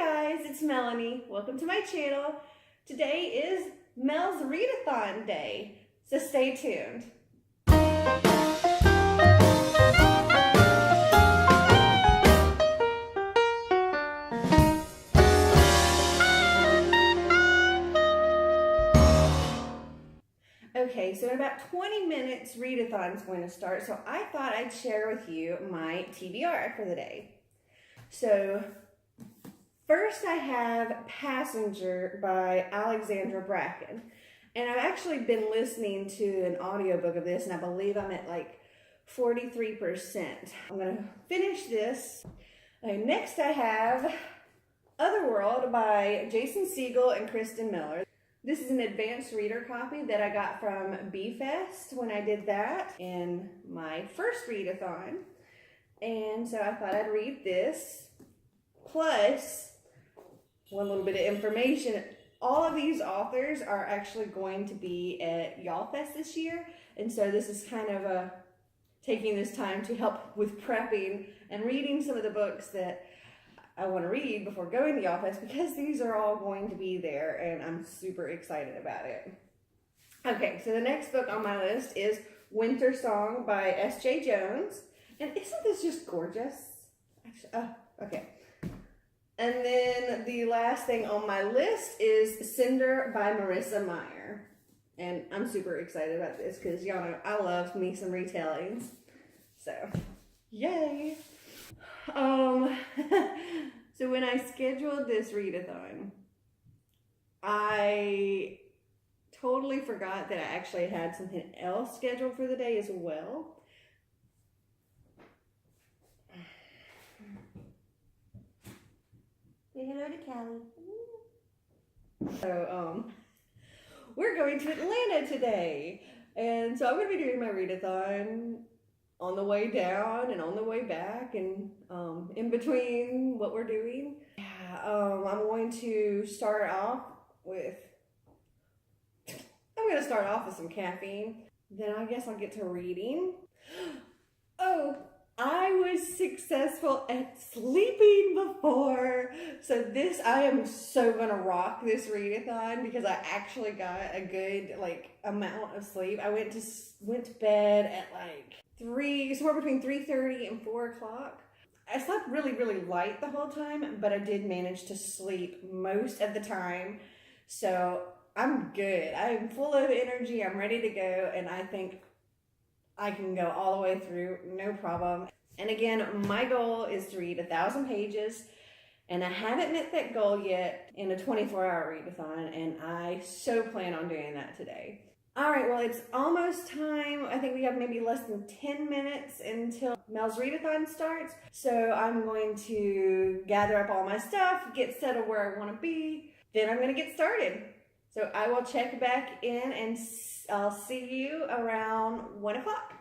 guys, it's Melanie. Welcome to my channel. Today is Mel's Readathon Day, so stay tuned. Okay, so in about 20 minutes, Readathon is going to start, so I thought I'd share with you my TBR for the day. So, first I have Passenger by Alexandra Bracken. And I've actually been listening to an audiobook of this, and I believe I'm at like 43%. I'm going to finish this. Next I have Otherworld by Jason Segel and Kristen Miller. This is an advanced reader copy that I got from B-Fest when I did that in my first readathon. And so I thought I'd read this. Plus, one little bit of information. All of these authors are actually going to be at Y'all Fest this year. And so this is kind of taking this time to help with prepping and reading some of the books that I want to read before going to Y'all Fest, because these are all going to be there and I'm super excited about it. Okay, so the next book on my list is Winter Song by S.J. Jones. And isn't this just gorgeous? Actually, okay. And then the last thing on my list is Cinder by Marissa Meyer. And I'm super excited about this because y'all know I love me some retellings. So, yay! So when I scheduled this readathon, I totally forgot that I actually had something else scheduled for the day as well. Say hello to Callie. So, we're going to Atlanta today. And so I'm going to be doing my readathon on the way down and on the way back and in between what we're doing. I'm going to start off with some caffeine. Then I guess I'll get to reading. Oh, I was successful at sleeping before. So I am so gonna rock this readathon because I actually got a good amount of sleep. I went to bed at somewhere between 3:30 and 4 o'clock. I slept really, really light the whole time, but I did manage to sleep most of the time. So I'm good. I'm full of energy. I'm ready to go, and I think I can go all the way through, no problem. And again, my goal is to read 1,000 pages, and I haven't met that goal yet in a 24-hour readathon, and I so plan on doing that today. All right, well, it's almost time. I think we have maybe less than 10 minutes until Mel's Readathon starts. So I'm going to gather up all my stuff, get settled where I want to be. Then I'm going to get started. So I will check back in and I'll see you around 1 o'clock.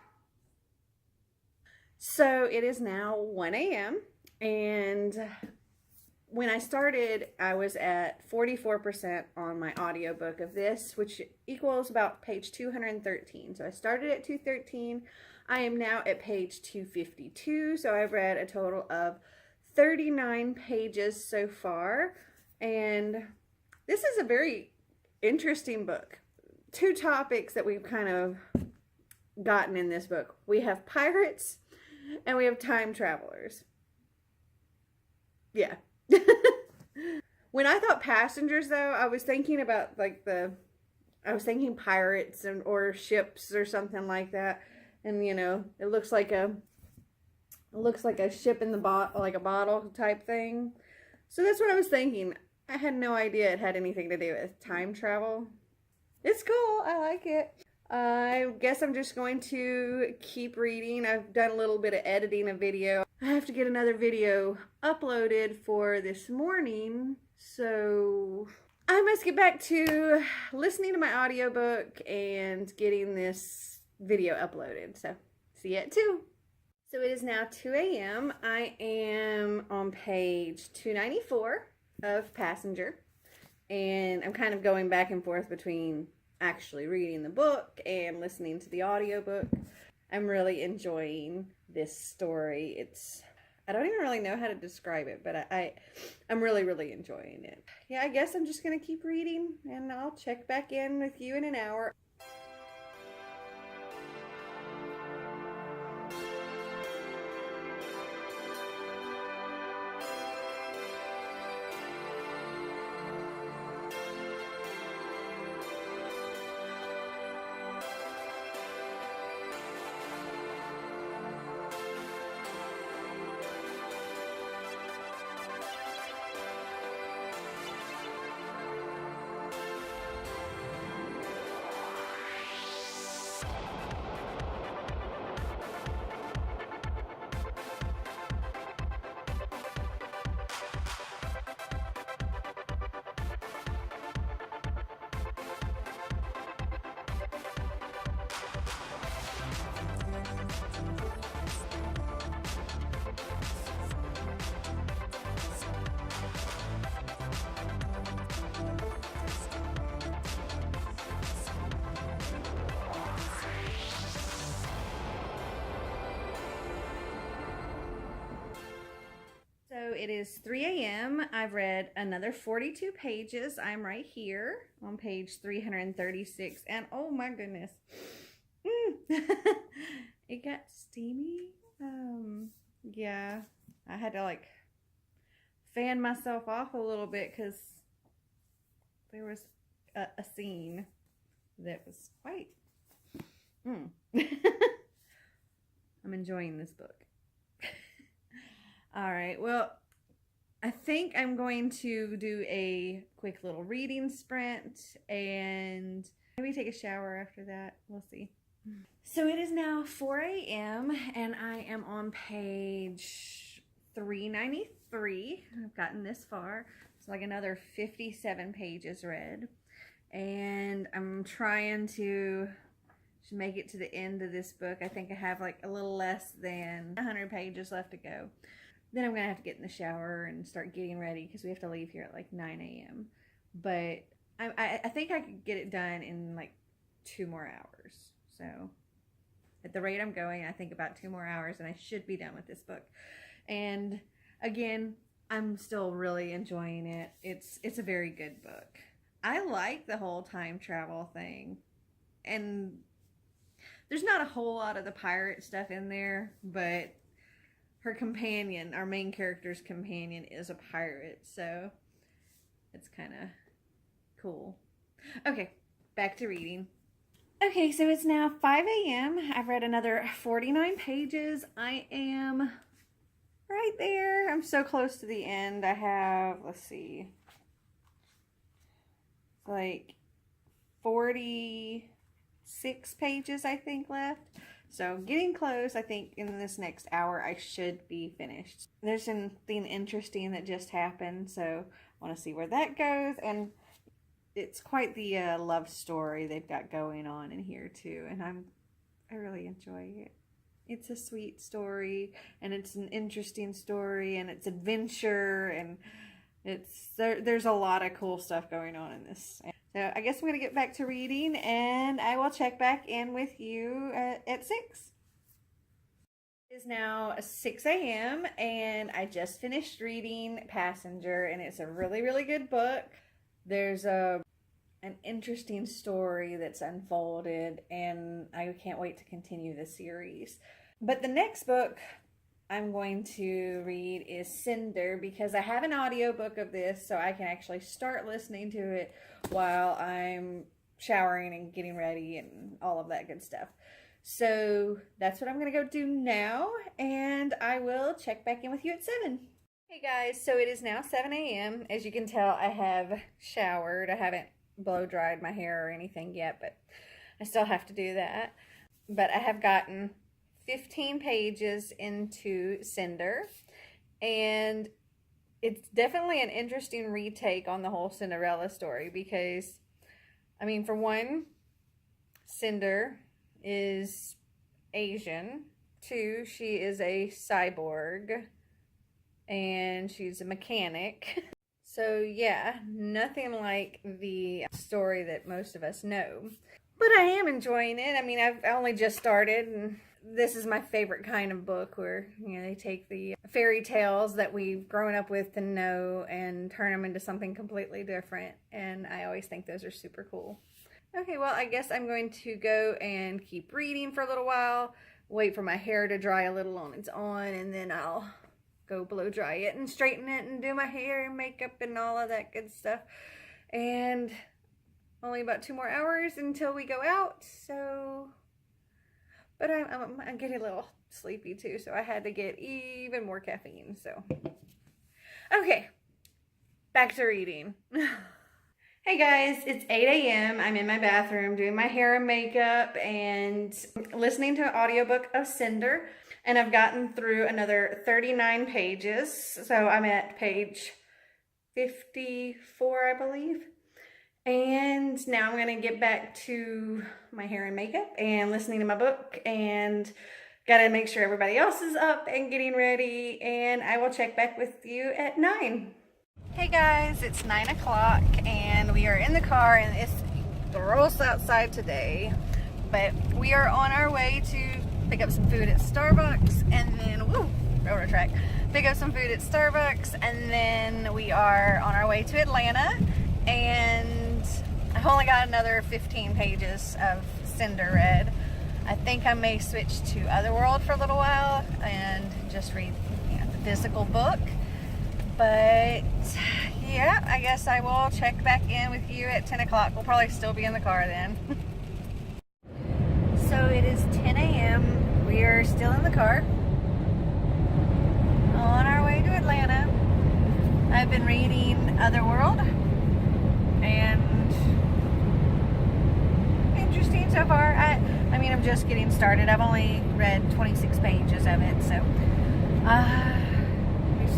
So it is now 1 a.m. and when I started, I was at 44% on my audiobook of this, which equals about page 213. So I started at 213. I am now at page 252. So I've read a total of 39 pages so far. And this is a very interesting book. Two topics that we've kind of gotten in this book. We have pirates and we have time travelers. Yeah. When I thought passengers, though, I was thinking about I was thinking pirates or ships or something like that. And you know, it looks like a ship in the like a bottle type thing. So that's what I was thinking. I had no idea it had anything to do with time travel. It's cool. I like it. I guess I'm just going to keep reading. I've done a little bit of editing a video. I have to get another video uploaded for this morning, so I must get back to listening to my audiobook and getting this video uploaded. So see you at 2. So it is now 2 a.m. I am on page 294 of Passenger, and I'm kind of going back and forth between actually reading the book and listening to the audiobook. I'm really enjoying this story. I don't even really know how to describe it, but I'm really, really enjoying it. Yeah, I guess I'm just going to keep reading, and I'll check back in with you in an hour. So it is 3 a.m. I've read another 42 pages. I'm right here on page 336. And oh my goodness. It got steamy. Yeah. I had to like fan myself off a little bit because there was a scene that was quite... I'm enjoying this book. All right, well, I think I'm going to do a quick little reading sprint and maybe take a shower after that. We'll see. So it is now 4 a.m. and I am on page 393. I've gotten this far. It's like another 57 pages read. And I'm trying to make it to the end of this book. I think I have like a little less than 100 pages left to go. Then I'm going to have to get in the shower and start getting ready because we have to leave here at like 9 a.m. But I think I could get it done in like 2 more hours. So at the rate I'm going, I think about 2 more hours and I should be done with this book. And again, I'm still really enjoying it. It's a very good book. I like the whole time travel thing. And there's not a whole lot of the pirate stuff in there, but her companion, our main character's companion, is a pirate, so it's kind of cool. Okay, back to reading. Okay, so it's now 5 a.m. I've read another 49 pages. I am right there. I'm so close to the end. I have, let's see, like 46 pages, I think, left. So getting close. I think in this next hour I should be finished. There's something interesting that just happened, so I want to see where that goes. And it's quite the love story they've got going on in here too, and I really enjoy it. It's a sweet story, and it's an interesting story, and it's adventure, and there's a lot of cool stuff going on in this. So I guess I'm going to get back to reading, and I will check back in with you at 6. It is now 6 a.m. and I just finished reading Passenger, and it's a really, really good book. There's an interesting story that's unfolded, and I can't wait to continue the series. But the next book I'm going to read is Cinder, because I have an audiobook of this, so I can actually start listening to it while I'm showering and getting ready and all of that good stuff. So that's what I'm going to go do now, and I will check back in with you at 7. Hey guys, so it is now 7 a.m. As you can tell, I have showered. I haven't blow dried my hair or anything yet, but I still have to do that. But I have gotten 15 pages into Cinder, and it's definitely an interesting retake on the whole Cinderella story because, I mean, for one, Cinder is Asian. 2, she is a cyborg, and she's a mechanic. So yeah, nothing like the story that most of us know. But I am enjoying it. I mean, I've only just started, and this is my favorite kind of book where, you know, they take the fairy tales that we've grown up with to know and turn them into something completely different. And I always think those are super cool. Okay, well, I guess I'm going to go and keep reading for a little while, wait for my hair to dry a little on its own, and then I'll go blow dry it and straighten it and do my hair and makeup and all of that good stuff. And only about 2 more hours until we go out, so... But I'm getting a little sleepy too, so I had to get even more caffeine, so... Okay, back to reading. Hey guys, it's 8 a.m. I'm in my bathroom doing my hair and makeup and listening to an audiobook of Cinder. And I've gotten through another 39 pages. So I'm at page 54, I believe. And now I'm going to get back to my hair and makeup and listening to my book. And got to make sure everybody else is up and getting ready. And I will check back with you at 9. Hey guys, it's 9 o'clock and we are in the car and it's gross outside today, but we are on our way to pick up some food at Starbucks and then, railroad track, pick up some food at Starbucks and then we are on our way to Atlanta, and I've only got another 15 pages of Cinder read. I think I may switch to Otherworld for a little while and just read, you know, the physical book. But yeah, I guess I will check back in with you at 10 o'clock. We'll probably still be in the car then. So it is 10 a.m. We are still in the car on our way to Atlanta. I've been reading Otherworld and interesting so far. I mean, I'm just getting started. I've only read 26 pages of it, so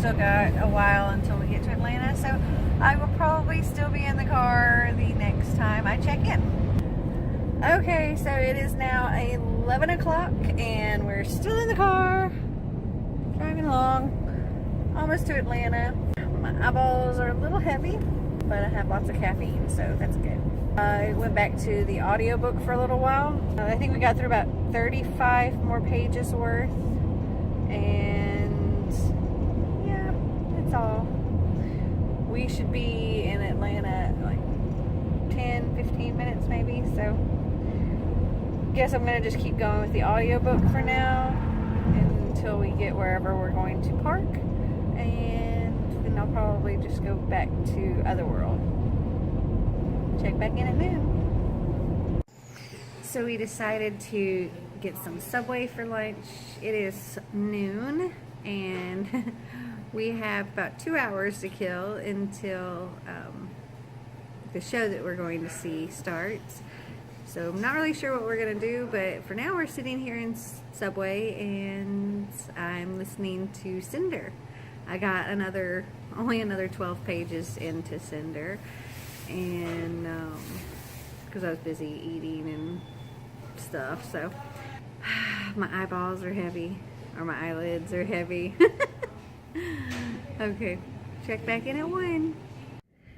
still got a while until we get to Atlanta, so I will probably still be in the car the next time I check in. Okay, so it is now 11 o'clock and we're still in the car, driving along, almost to Atlanta. My eyeballs are a little heavy, but I have lots of caffeine, so that's good. I went back to the audiobook for a little while. I think we got through about 35 more pages worth, and all. We should be in Atlanta like 10-15 minutes maybe, so guess I'm gonna just keep going with the audiobook for now until we get wherever we're going to park, and then I'll probably just go back to Otherworld, check back in at noon. So we decided to get some Subway for lunch. It is noon and we have about 2 hours to kill until the show that we're going to see starts. So I'm not really sure what we're going to do, but for now we're sitting here in Subway and I'm listening to Cinder. I got only another 12 pages into Cinder, and because I was busy eating and stuff, so my eyeballs are heavy, or my eyelids are heavy. Okay, check back in at 1.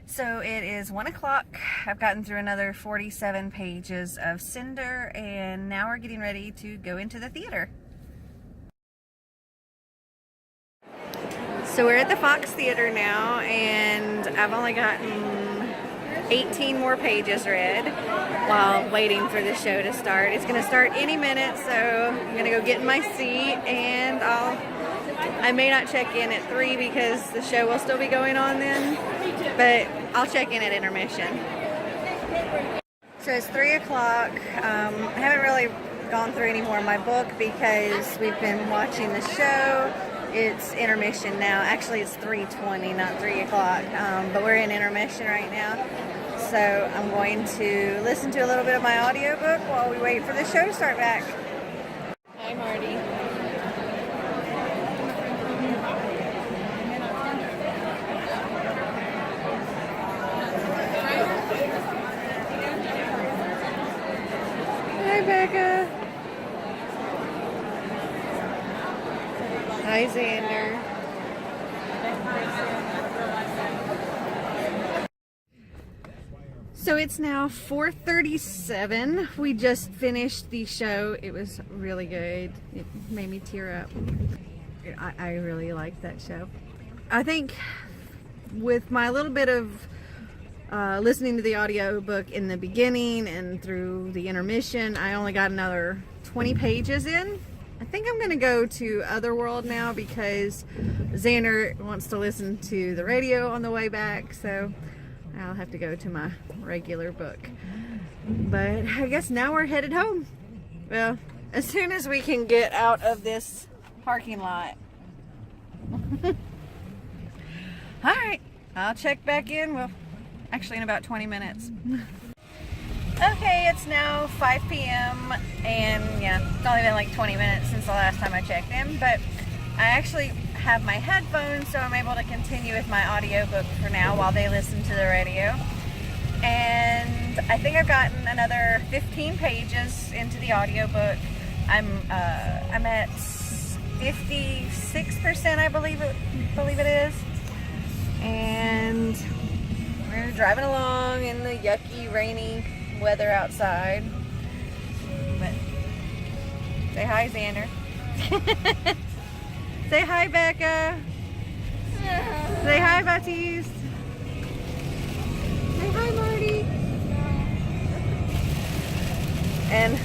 So it is 1 o'clock. I've gotten through another 47 pages of Cinder, and now we're getting ready to go into the theater. So we're at the Fox Theater now, and I've only gotten 18 more pages read while waiting for the show to start. It's going to start any minute, so I'm going to go get in my seat, and I may not check in at 3 because the show will still be going on then, but I'll check in at intermission. So it's 3 o'clock. I haven't really gone through any more of my book because we've been watching the show. It's intermission now. Actually, it's 3:20, not 3 o'clock, but we're in intermission right now. So I'm going to listen to a little bit of my audiobook while we wait for the show to start back. Hi, Marty. Hi, Becca. Hi, Xander. So it's now 4:37. We just finished the show. It was really good. It made me tear up. I really liked that show. I think with my little bit of listening to the audio book in the beginning and through the intermission, I only got another 20 pages in. I think I'm going to go to Otherworld now because Xander wants to listen to the radio on the way back, so I'll have to go to my regular book. But I guess now we're headed home. Well, as soon as we can get out of this parking lot. Alright, I'll check back in. Well, actually in about 20 minutes. Okay, it's now 5 p.m. and yeah, it's only been like 20 minutes since the last time I checked in, but I actually have my headphones, so I'm able to continue with my audiobook for now while they listen to the radio. And I think I've gotten another 15 pages into the audiobook. I'm at 56%, I believe it is. And we're driving along in the yucky, rainy weather outside. But say hi, Xander. Say hi, Becca. Say hi, Baptiste. Say hi, Marty. And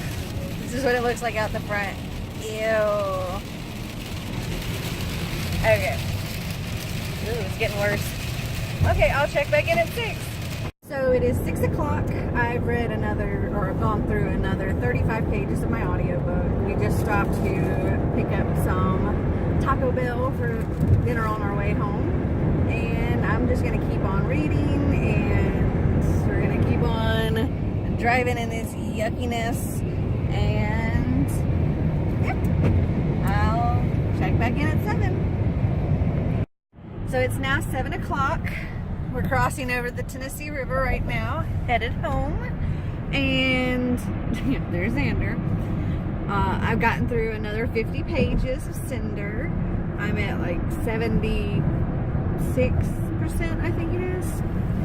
this is what it looks like out the front. Ew. Okay. Ooh, it's getting worse. Okay, I'll check back in at 6. So it is 6 o'clock. I've read gone through another 35 pages of my audiobook. We just stopped to pick up some Taco Bell for dinner on our way home. And I'm just going to keep on reading, and we're going to keep on driving in this yuckiness. And yep, I'll check back in at 7. So it's now 7 o'clock. We're crossing over the Tennessee River right now, headed home. And there's Xander. I've gotten through another 50 pages of Cinder. I'm at like 76%, I think it is.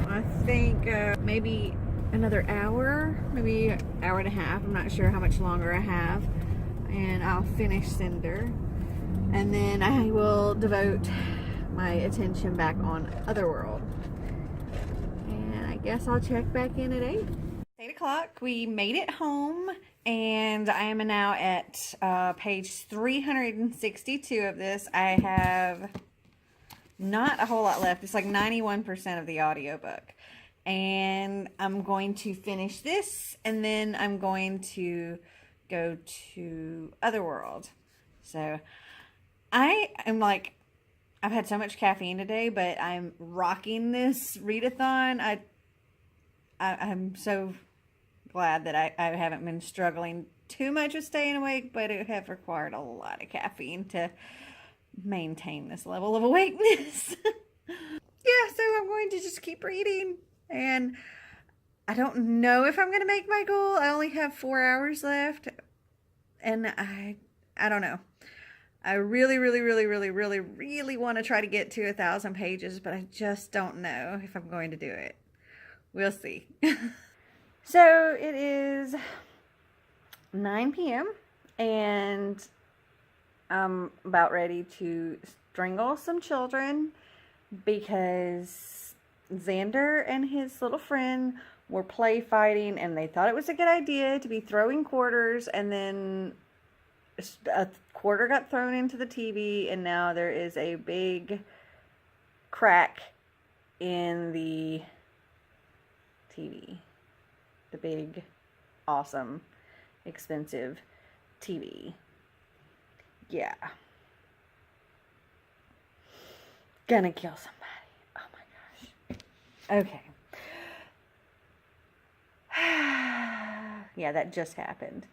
I think maybe another hour, maybe an hour and a half. I'm not sure how much longer I have. And I'll finish Cinder. And then I will devote my attention back on Otherworld. And I guess I'll check back in at 8. 8 o'clock. We made it home, and I am now at page 362 of this. I have not a whole lot left. It's like 91% of the audiobook. And I'm going to finish this, and then I'm going to go to Otherworld. So I am like, I've had so much caffeine today, but I'm rocking this readathon. I'm so glad that I haven't been struggling too much with staying awake, but it have required a lot of caffeine to maintain this level of awakeness. Yeah, so I'm going to just keep reading, and I don't know if I'm going to make my goal. I only have 4 hours left, and I don't know. I really want to try to get to 1,000 pages, but I just don't know if I'm going to do it. We'll see. So it is 9 p.m. and I'm about ready to strangle some children because Xander and his little friend were play fighting, and they thought it was a good idea to be throwing quarters, and then a quarter got thrown into the TV, and now there is a big crack in the TV. The big, awesome, expensive TV. Yeah. Gonna kill somebody. Oh my gosh. Okay. Yeah, that just happened.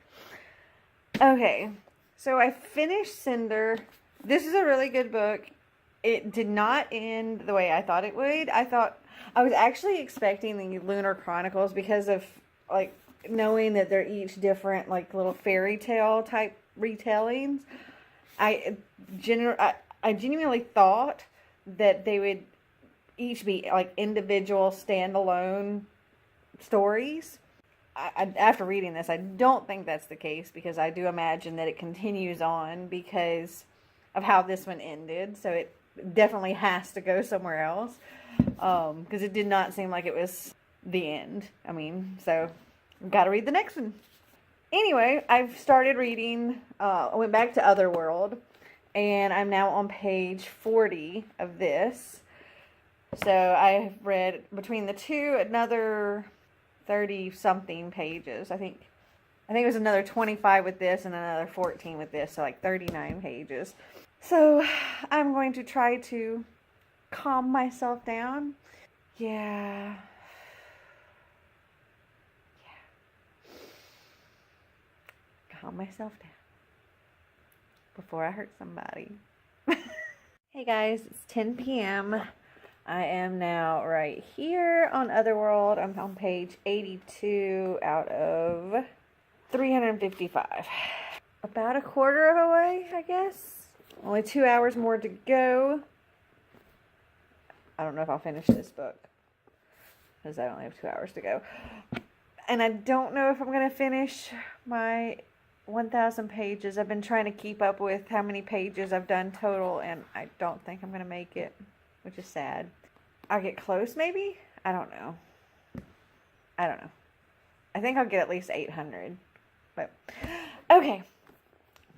Okay. So I finished Cinder. This is a really good book. It did not end the way I thought it would. I was actually expecting the Lunar Chronicles because of like knowing that they're each different, like little fairy tale type retellings. I genuinely thought that they would each be like individual standalone stories. After reading this, I don't think that's the case, because I do imagine that it continues on because of how this one ended. So it definitely has to go somewhere else, because it did not seem like it was the end. I mean, so I've got to read the next one. Anyway, I've started reading, I went back to Otherworld, and I'm now on page 40 of this. So I've read between the two another 30-something pages. I think it was another 25 with this and another 14 with this, so like 39 pages. So I'm going to try to calm myself down. Yeah. Calm myself down before I hurt somebody. Hey guys, it's 10 p.m. I am now right here on Otherworld. I'm on page 82 out of 355. About a quarter of a way, I guess. Only 2 hours more to go. I don't know if I'll finish this book, because I only have 2 hours to go. And I don't know if I'm going to finish my 1,000 pages. I've been trying to keep up with how many pages I've done total, and I don't think I'm going to make it, which is sad. I'll get close, maybe? I don't know. I think I'll get at least 800. But, okay.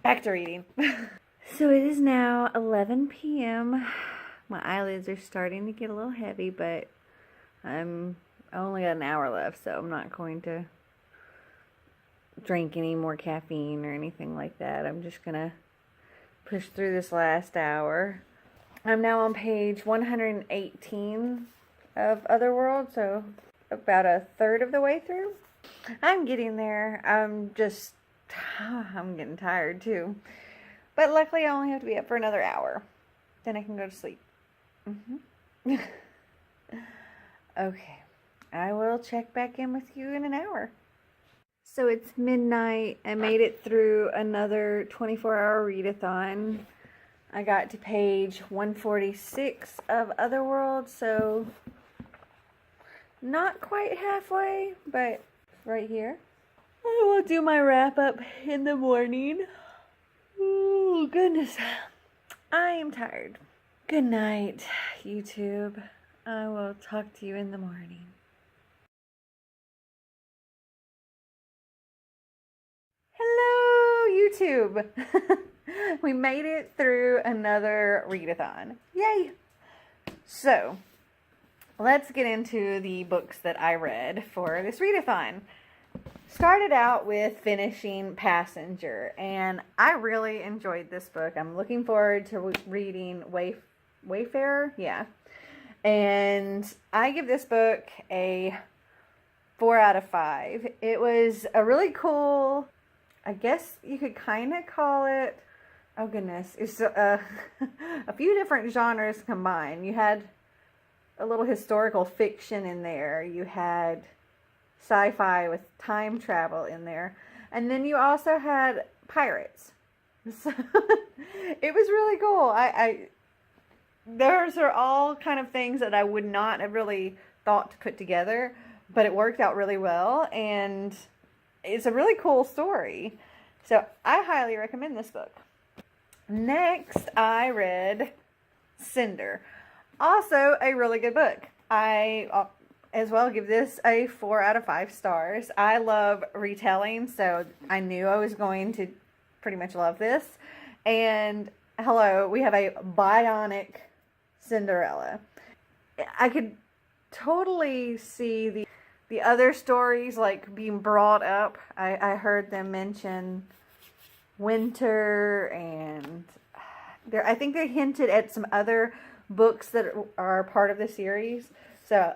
Back to reading. So it is now 11 p.m. My eyelids are starting to get a little heavy, but I only got an hour left, so I'm not going to drink any more caffeine or anything like that. I'm just going to push through this last hour. I'm now on page 118 of Otherworld, so about a third of the way through. I'm getting there. I'm getting tired too. But luckily I only have to be up for another hour. Then I can go to sleep. Okay. I will check back in with you in an hour. So it's midnight. I made it through another 24-hour readathon. I got to page 146 of Otherworld, so not quite halfway, but right here. I will do my wrap-up in the morning. Oh, goodness. I am tired. Good night, YouTube. I will talk to you in the morning. Hello, YouTube. We made it through another readathon. Yay! So, let's get into the books that I read for this readathon. Started out with finishing Passenger, and I really enjoyed this book. I'm looking forward to reading Wayfarer. Yeah. And I give this book a 4 out of 5. It was a really cool, I guess you could kind of call it, oh goodness, it's a few different genres combined. You had a little historical fiction in there. You had sci-fi with time travel in there. And then you also had pirates. So it was really cool. Those are all kind of things that I would not have really thought to put together, but it worked out really well, and it's a really cool story. So I highly recommend this book. Next, I read Cinder. Also a really good book. I as well give this a 4 out of 5 stars. I love retelling, so I knew I was going to pretty much love this. And hello, we have a bionic Cinderella. I could totally see the other stories like being brought up. I heard them mention winter, and I think they hinted at some other books that are part of the series. So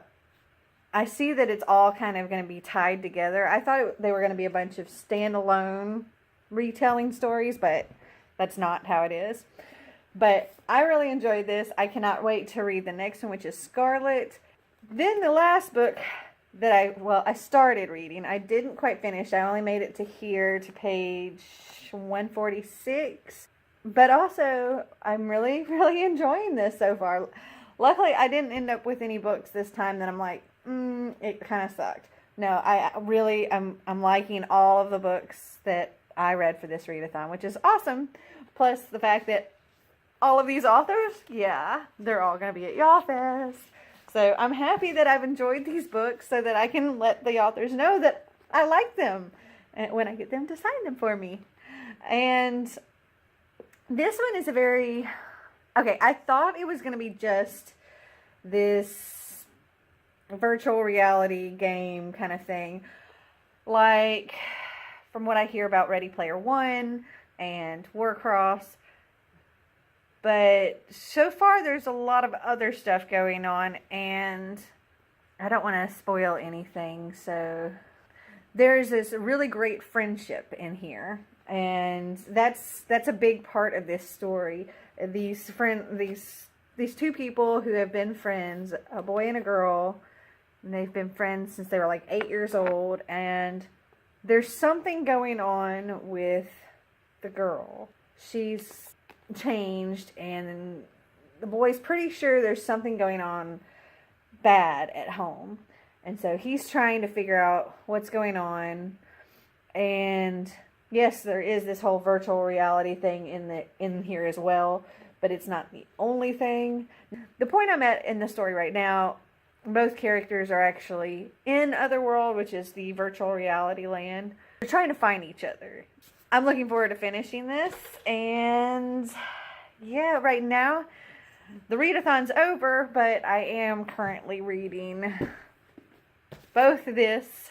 I see that it's all kind of going to be tied together. I thought they were going to be a bunch of standalone retelling stories, but that's not how it is. But I really enjoyed this. I cannot wait to read the next one, which is Scarlet. Then the last book that I started reading. I didn't quite finish. I only made it to here, to page 146. But also, I'm really, really enjoying this so far. Luckily, I didn't end up with any books this time that I'm like, it kind of sucked. No, I'm liking all of the books that I read for this readathon, which is awesome. Plus the fact that all of these authors, yeah, they're all going to be at Y'all Fest. So I'm happy that I've enjoyed these books so that I can let the authors know that I like them when I get them to sign them for me. And this one is okay, I thought it was going to be just this virtual reality game kind of thing. Like, from what I hear about Ready Player One and Warcross. But so far, there's a lot of other stuff going on, and I don't want to spoil anything. So there's this really great friendship in here, and that's a big part of this story. These two people who have been friends, a boy and a girl, and they've been friends since they were like 8 years old, and there's something going on with the girl. She's changed, and the boy's pretty sure there's something going on bad at home, and so he's trying to figure out what's going on. And yes, there is this whole virtual reality thing in here as well, but it's not the only thing. The point I'm at in the story right now, both characters are actually in Otherworld, which is the virtual reality land. They're trying to find each other. I'm looking forward to finishing this, and yeah, right now the readathon's over, but I am currently reading both this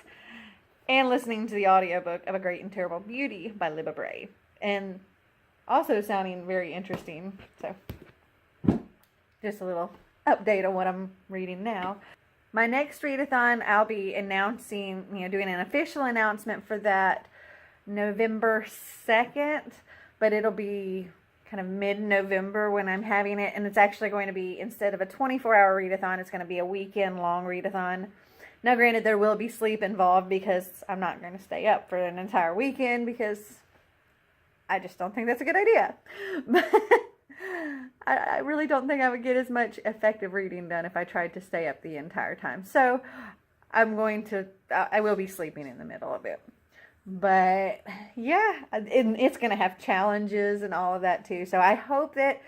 and listening to the audiobook of A Great and Terrible Beauty by Libba Bray, and also sounding very interesting. So just a little update on what I'm reading now. My next readathon, I'll be announcing, doing an official announcement for that November 2nd, but it'll be kind of mid-November when I'm having it, and it's actually going to be, instead of a 24-hour readathon, it's going to be a weekend-long readathon. Now, granted, there will be sleep involved because I'm not going to stay up for an entire weekend because I just don't think that's a good idea. But I really don't think I would get as much effective reading done if I tried to stay up the entire time. So I will be sleeping in the middle of it. But yeah, it's going to have challenges and all of that too. So I hope that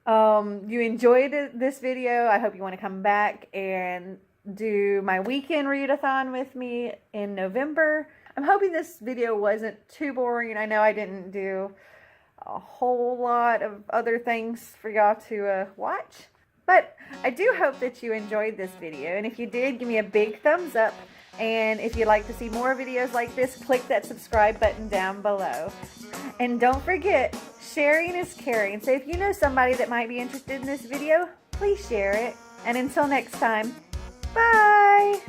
you enjoyed this video. I hope you want to come back and do my weekend readathon with me in November. I'm hoping this video wasn't too boring. I know I didn't do a whole lot of other things for y'all to watch, but I do hope that you enjoyed this video. And if you did, give me a big thumbs up. And if you'd like to see more videos like this, click that subscribe button down below. And don't forget, sharing is caring. So if you know somebody that might be interested in this video, please share it. And until next time, bye!